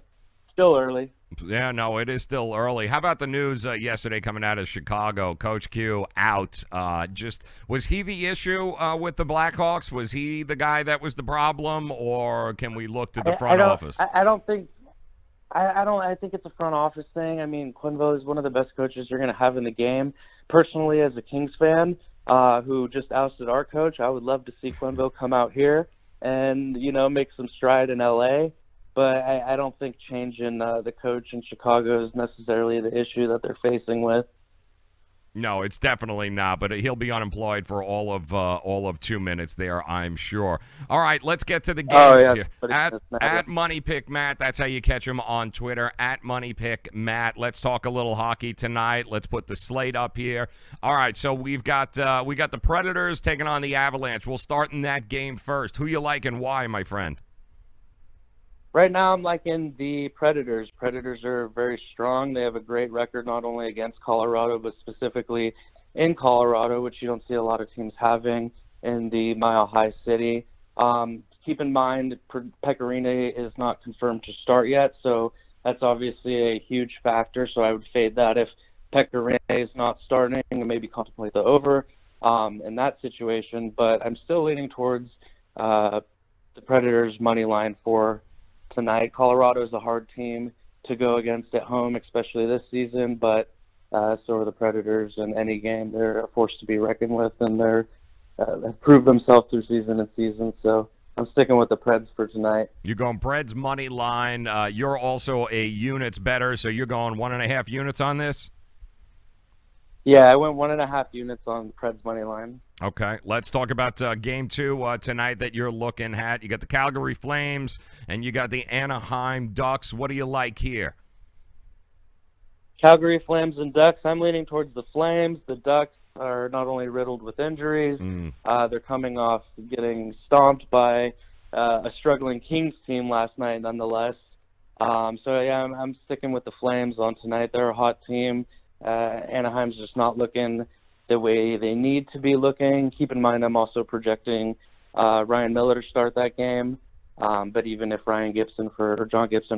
J: still early.
A: Yeah, no, it is still early. How about the news yesterday coming out of Chicago? Coach Q out. Was he the issue with the Blackhawks? Was he the guy that was the problem, or can we look to the front office?
J: I think it's a front office thing. I mean, Quenneville is one of the best coaches you're going to have in the game. Personally, as a Kings fan who just ousted our coach, I would love to see Quenneville come out here and, make some stride in L.A., but I don't think changing the coach in Chicago is necessarily the issue that they're facing with.
A: No, it's definitely not, but he'll be unemployed for all of 2 minutes there, I'm sure. All right, let's get to the games here. At Money Pick Matt, that's how you catch him on Twitter, at Money Pick Matt. Let's talk a little hockey tonight. Let's put the slate up here. All right, so we got the Predators taking on the Avalanche. We'll start in that game first. Who you like and why, my friend?
J: Right now, I'm liking the Predators. Predators are very strong. They have a great record not only against Colorado, but specifically in Colorado, which you don't see a lot of teams having in the Mile High City. Keep in mind, Pecorine is not confirmed to start yet, so that's obviously a huge factor. So I would fade that if Pecorine is not starting and maybe contemplate the over in that situation. But I'm still leaning towards the Predators' money line for tonight. Colorado is a hard team to go against at home, especially this season, but so are the Predators in any game. They're a force to be reckoned with, and they've proved themselves through season and season, so I'm sticking with the Preds for tonight.
A: You're going Preds money line. You're also a units better, so you're going 1.5 units on this?
J: Yeah, I went 1.5 units on the Preds money line.
A: Okay, let's talk about Game 2 tonight that you're looking at. You got the Calgary Flames, and you got the Anaheim Ducks. What do you like here?
J: Calgary Flames and Ducks. I'm leaning towards the Flames. The Ducks are not only riddled with injuries, they're coming off getting stomped by a struggling Kings team last night, nonetheless. So, yeah, I'm sticking with the Flames on tonight. They're a hot team. Anaheim's just not looking the way they need to be looking. Keep in mind, I'm also projecting Ryan Miller to start that game. But even if John Gibson,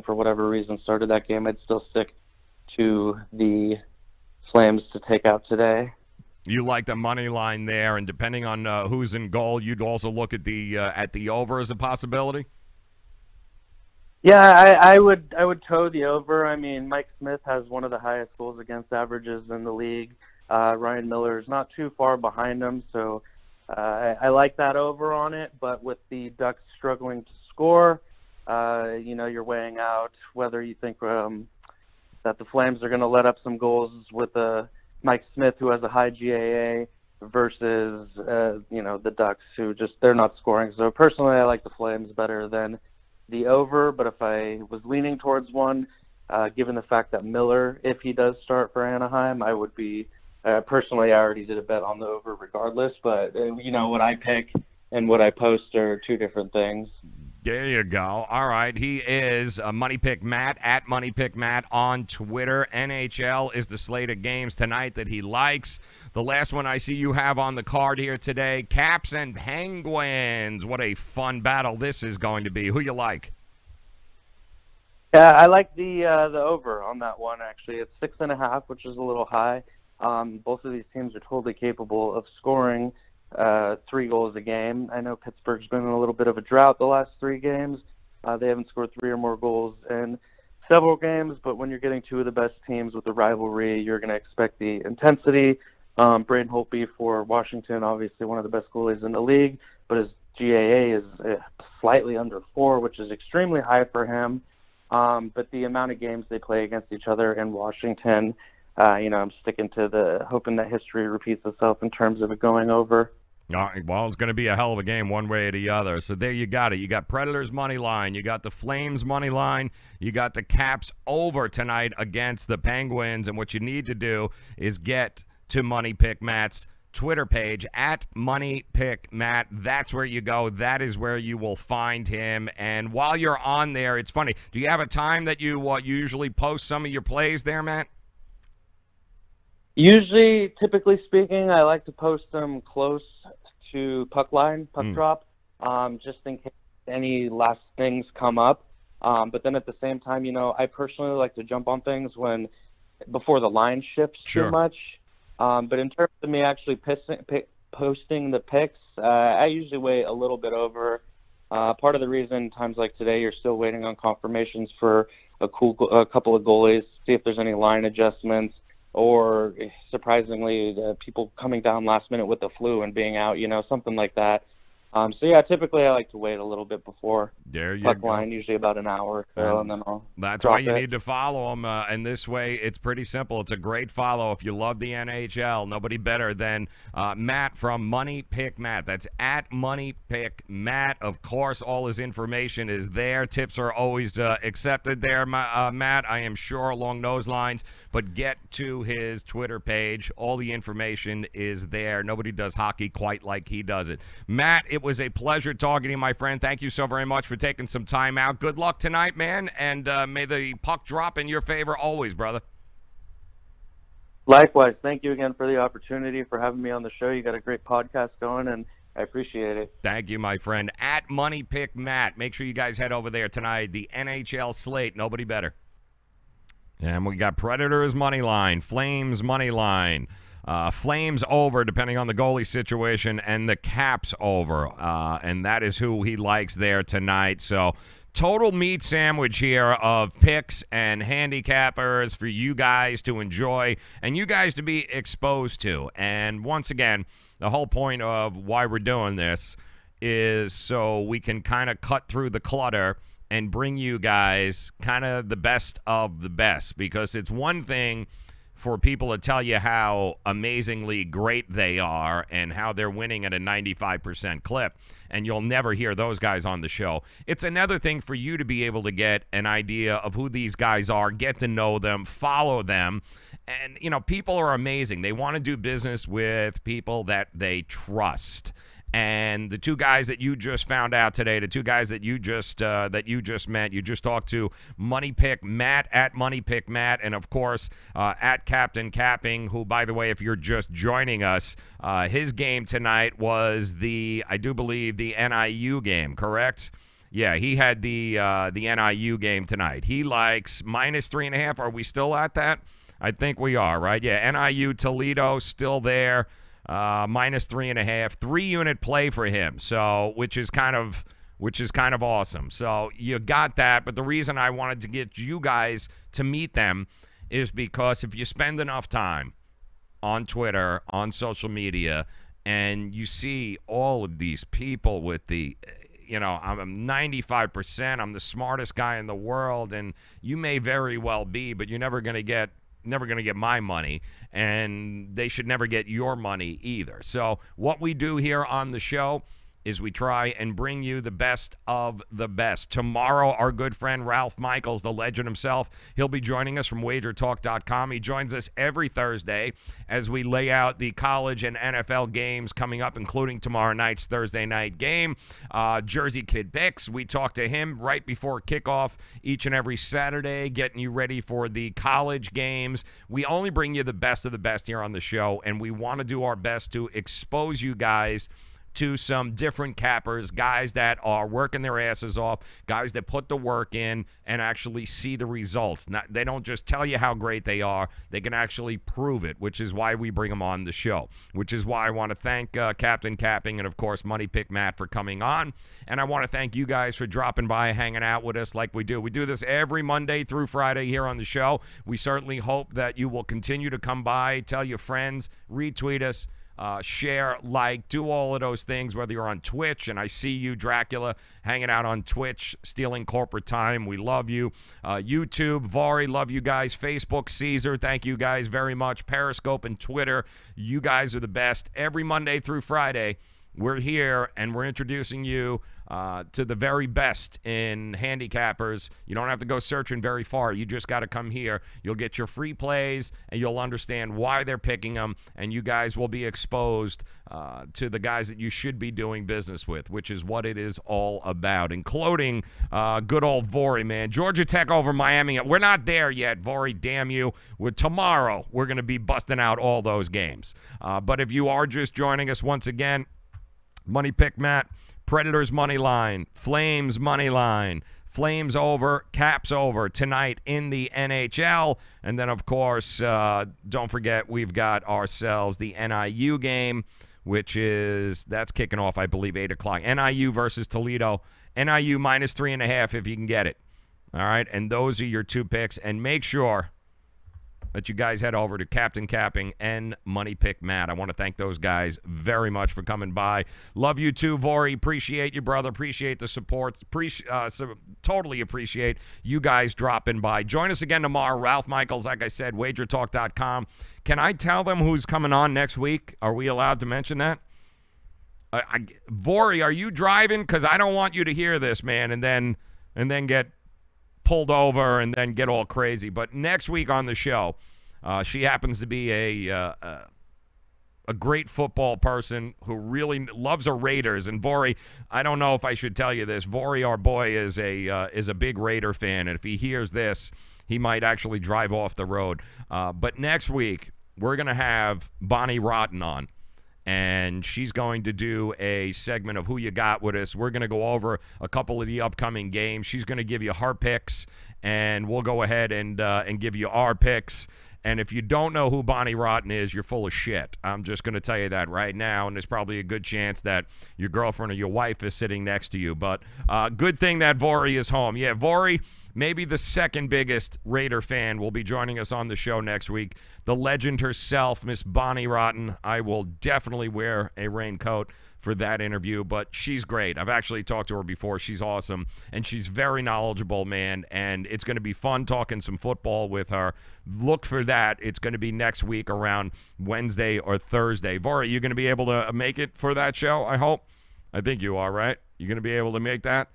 J: for whatever reason, started that game, I'd still stick to the Flames to take out today.
A: You like the money line there, and depending on who's in goal, you'd also look at the over as a possibility?
J: Yeah, I would toe the over. I mean, Mike Smith has one of the highest goals against averages in the league. Ryan Miller is not too far behind him, so I like that over on it. But with the Ducks struggling to score, you're weighing out whether you think that the Flames are going to let up some goals with Mike Smith, who has a high GAA, versus the Ducks, who they're not scoring. So personally, I like the Flames better than the over. But if I was leaning towards one, given the fact that Miller, if he does start for Anaheim, I would be. Personally, I already did a bet on the over regardless, but what I pick and what I post are two different things.
A: There you go. All right, he is Money Pick Matt, at Money Pick Matt on Twitter. NHL is the slate of games tonight that he likes. The last one I see you have on the card here today, Caps and Penguins. What a fun battle this is going to be. Who you like?
J: Yeah, I like the over on that one, actually. It's 6.5, which is a little high. Both of these teams are totally capable of scoring 3 goals a game. I know Pittsburgh's been in a little bit of a drought the last 3 games. They haven't scored 3 or more goals in several games, but when you're getting 2 of the best teams with the rivalry, you're going to expect the intensity. Braden Holtby for Washington, obviously one of the best goalies in the league, but his GAA is slightly under 4, which is extremely high for him. But the amount of games they play against each other in Washington, I'm sticking to hoping that history repeats itself in terms of it going over.
A: All right, well, it's going to be a hell of a game one way or the other. So there you got it. You got Predators money line. You got the Flames money line. You got the Caps over tonight against the Penguins. And what you need to do is get to Money Pick Matt's Twitter page at Money Pick Matt. That's where you go. That is where you will find him. And while you're on there, it's funny. Do you have a time that you usually post some of your plays there, Matt?
J: Usually, typically speaking, I like to post them close to puck drop, just in case any last things come up. But then at the same time, I personally like to jump on things before the line shifts too much. But in terms of me actually posting the picks, I usually wait a little bit over. Part of the reason times like today you're still waiting on confirmations for a couple of goalies, see if there's any line adjustments, or surprisingly, people coming down last minute with the flu and being out, something like that. So yeah, typically I like to wait a little bit before puck line, usually about an hour or so, and then I'll
A: That's why you need to follow them, and this way it's pretty simple. It's a great follow if you love the NHL. Nobody better than Matt from Money Pick Matt. That's at Money Pick Matt. Of course, all his information is there. Tips are always accepted there, Matt, I am sure, along those lines. But get to his Twitter page. All the information is there. Nobody does hockey quite like he does it. Matt, it was a pleasure talking to you, my friend. Thank you so very much for taking some time out. Good luck tonight, man, and may the puck drop in your favor always, brother.
J: Likewise. Thank you again for the opportunity, for having me on the show. You got a great podcast going, and I appreciate it.
A: Thank you, my friend. At Money Pick Matt. Make sure you guys head over there tonight. The NHL slate. Nobody better. And we got Predators money line, Flames money line. Flames over, depending on the goalie situation, and the Caps over. And that is who he likes there tonight. So, total meat sandwich here of picks and handicappers for you guys to enjoy and you guys to be exposed to. And once again, the whole point of why we're doing this is so we can kind of cut through the clutter and bring you guys kind of the best of the best. Because it's one thing for people to tell you how amazingly great they are and how they're winning at a 95% clip, and you'll never hear those guys on the show. It's another thing for you to be able to get an idea of who these guys are, get to know them, follow them. And, people are amazing. They want to do business with people that they trust. And the 2 guys that you just found out today, the 2 guys that you just met, you just talked to Money Pick Matt at Money Pick Matt, and of course at Captain Capping, who, by the way, if you're just joining us, his game tonight was I do believe the NIU game, correct? Yeah, he had the NIU game tonight. He likes -3.5. Are we still at that? I think we are, right? Yeah, NIU Toledo still there. -3.5, 3-unit play for him. So, which is kind of awesome. So you got that. But the reason I wanted to get you guys to meet them is because if you spend enough time on Twitter, on social media, and you see all of these people with the, I'm 95%, I'm the smartest guy in the world, and you may very well be, but you're never going to get my money, and they should never get your money either. So what we do here on the show is we try and bring you the best of the best. Tomorrow, our good friend Ralph Michaels, the legend himself, he'll be joining us from wagertalk.com. He joins us every Thursday as we lay out the college and NFL games coming up, including tomorrow night's Thursday night game. Jersey Kid Picks, we talk to him right before kickoff each and every Saturday, getting you ready for the college games. We only bring you the best of the best here on the show, and we want to do our best to expose you guys to some different cappers, guys that are working their asses off, guys that put the work in and actually see the results. They don't just tell you how great they are. They can actually prove it, which is why we bring them on the show, which is why I want to thank Captain Capping and, of course, Money Pick Matt for coming on. And I want to thank you guys for dropping by, hanging out with us like we do. We do this every Monday through Friday here on the show. We certainly hope that you will continue to come by, tell your friends, retweet us, share, like, do all of those things, whether you're on Twitch, and I see you, Dracula, hanging out on Twitch, stealing corporate time. We love you. YouTube, Vari, love you guys. Facebook, Caesar, thank you guys very much. Periscope and Twitter, you guys are the best. Every Monday through Friday, we're here, and we're introducing you to the very best in handicappers. You don't have to go searching very far. You just got to come here. You'll get your free plays, and you'll understand why they're picking them, and you guys will be exposed to the guys that you should be doing business with, which is what it is all about, including good old Vori, man. Georgia Tech over Miami. We're not there yet, Vori, damn you. Tomorrow, we're going to be busting out all those games. But if you are just joining us once again, Money Pick Matt, Predators money line, Flames money line, Flames over, Caps over tonight in the NHL. And then, of course, don't forget we've got ourselves the NIU game, that's kicking off, I believe, 8 o'clock. NIU versus Toledo. NIU minus 3.5 if you can get it. All right, and those are your two picks. And make sure that you guys head over to Captain Capping and Money Pick Matt. I want to thank those guys very much for coming by. Love you too, Vori. Appreciate you, brother. Appreciate the support. Totally appreciate you guys dropping by. Join us again tomorrow. Ralph Michaels, like I said, wagertalk.com. Can I tell them who's coming on next week? Are we allowed to mention that? Vori, are you driving? Because I don't want you to hear this, man, and then get pulled over and then get all crazy. But next week on the show, she happens to be a great football person who really loves her Raiders. And Vori, I don't know if I should tell you this. Vori, our boy, is a big Raider fan, and if he hears this, he might actually drive off the road. But next week, we're going to have Bonnie Rotten on. And she's going to do a segment of Who You Got with us. We're going to go over a couple of the upcoming games. She's going to give you her picks, and we'll go ahead and give you our picks. And if you don't know who Bonnie Rotten is, you're full of shit. I'm just going to tell you that right now, and there's probably a good chance that your girlfriend or your wife is sitting next to you. But good thing that Vori is home. Yeah, Vori, maybe the second biggest Raider fan, will be joining us on the show next week. The legend herself, Miss Bonnie Rotten. I will definitely wear a raincoat for that interview, but she's great. I've actually talked to her before. She's awesome, and she's very knowledgeable, man, and it's going to be fun talking some football with her. Look for that. It's going to be next week around Wednesday or Thursday. Vori, you going to be able to make it for that show, I hope? I think you are, right? You're going to be able to make that?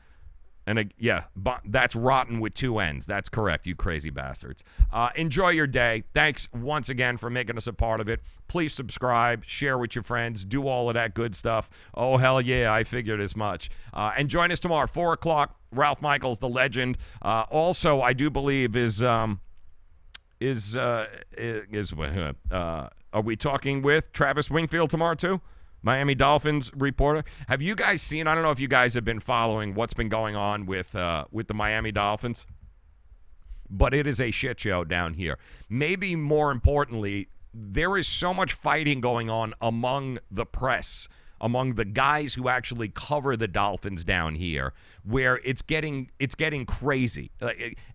A: And yeah, that's Rotten with 2 N's. That's correct, you crazy bastards. Enjoy your day. Thanks once again for making us a part of it. Please subscribe, share with your friends, do all of that good stuff. Oh, hell yeah, I figured as much. And join us tomorrow, 4 o'clock. Ralph Michaels, the legend. Also, I do believe are we talking with Travis Wingfield tomorrow too? Miami Dolphins reporter. Have you guys seen, I don't know if you guys have been following what's been going on with the Miami Dolphins, but it is a shit show down here. Maybe more importantly, there is so much fighting going on among the press, among the guys who actually cover the Dolphins down here, where it's getting crazy.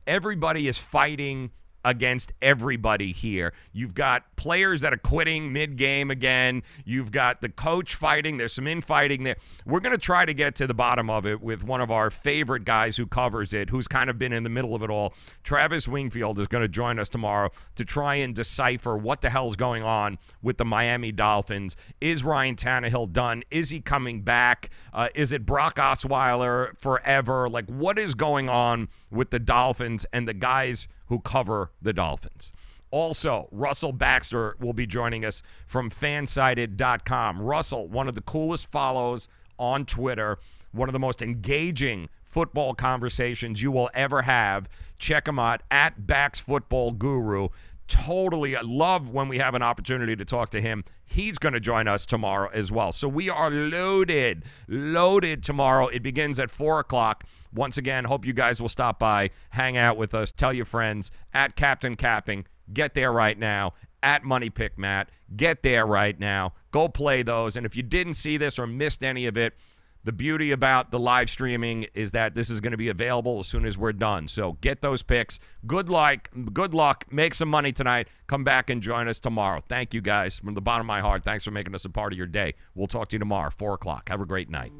A: Everybody is fighting against everybody here. You've got players that are quitting mid-game again. You've got the coach fighting. There's some infighting there. We're going to try to get to the bottom of it with one of our favorite guys who covers it, who's kind of been in the middle of it all. Travis Wingfield is going to join us tomorrow to try and decipher what the hell is going on with the Miami Dolphins. Is Ryan Tannehill done? Is he coming back? Is it Brock Osweiler forever? Like, what is going on with the Dolphins and the guys who cover the Dolphins? Also, Russell Baxter will be joining us from fansided.com. Russell, one of the coolest follows on Twitter, one of the most engaging football conversations you will ever have. Check him out at Bax Football Guru. totally love when we have an opportunity to talk to him. He's going to join us tomorrow as well. So we are loaded tomorrow. It begins at 4 o'clock. Once again, hope you guys will stop by, hang out with us, tell your friends, at Captain Capping. Get there right now. At Money Pick Matt. Get there right now. Go play those. And if you didn't see this or missed any of it, the beauty about the live streaming is that this is going to be available as soon as we're done. So get those picks. Good luck. Make some money tonight. Come back and join us tomorrow. Thank you, guys. From the bottom of my heart, thanks for making us a part of your day. We'll talk to you tomorrow, 4 o'clock. Have a great night.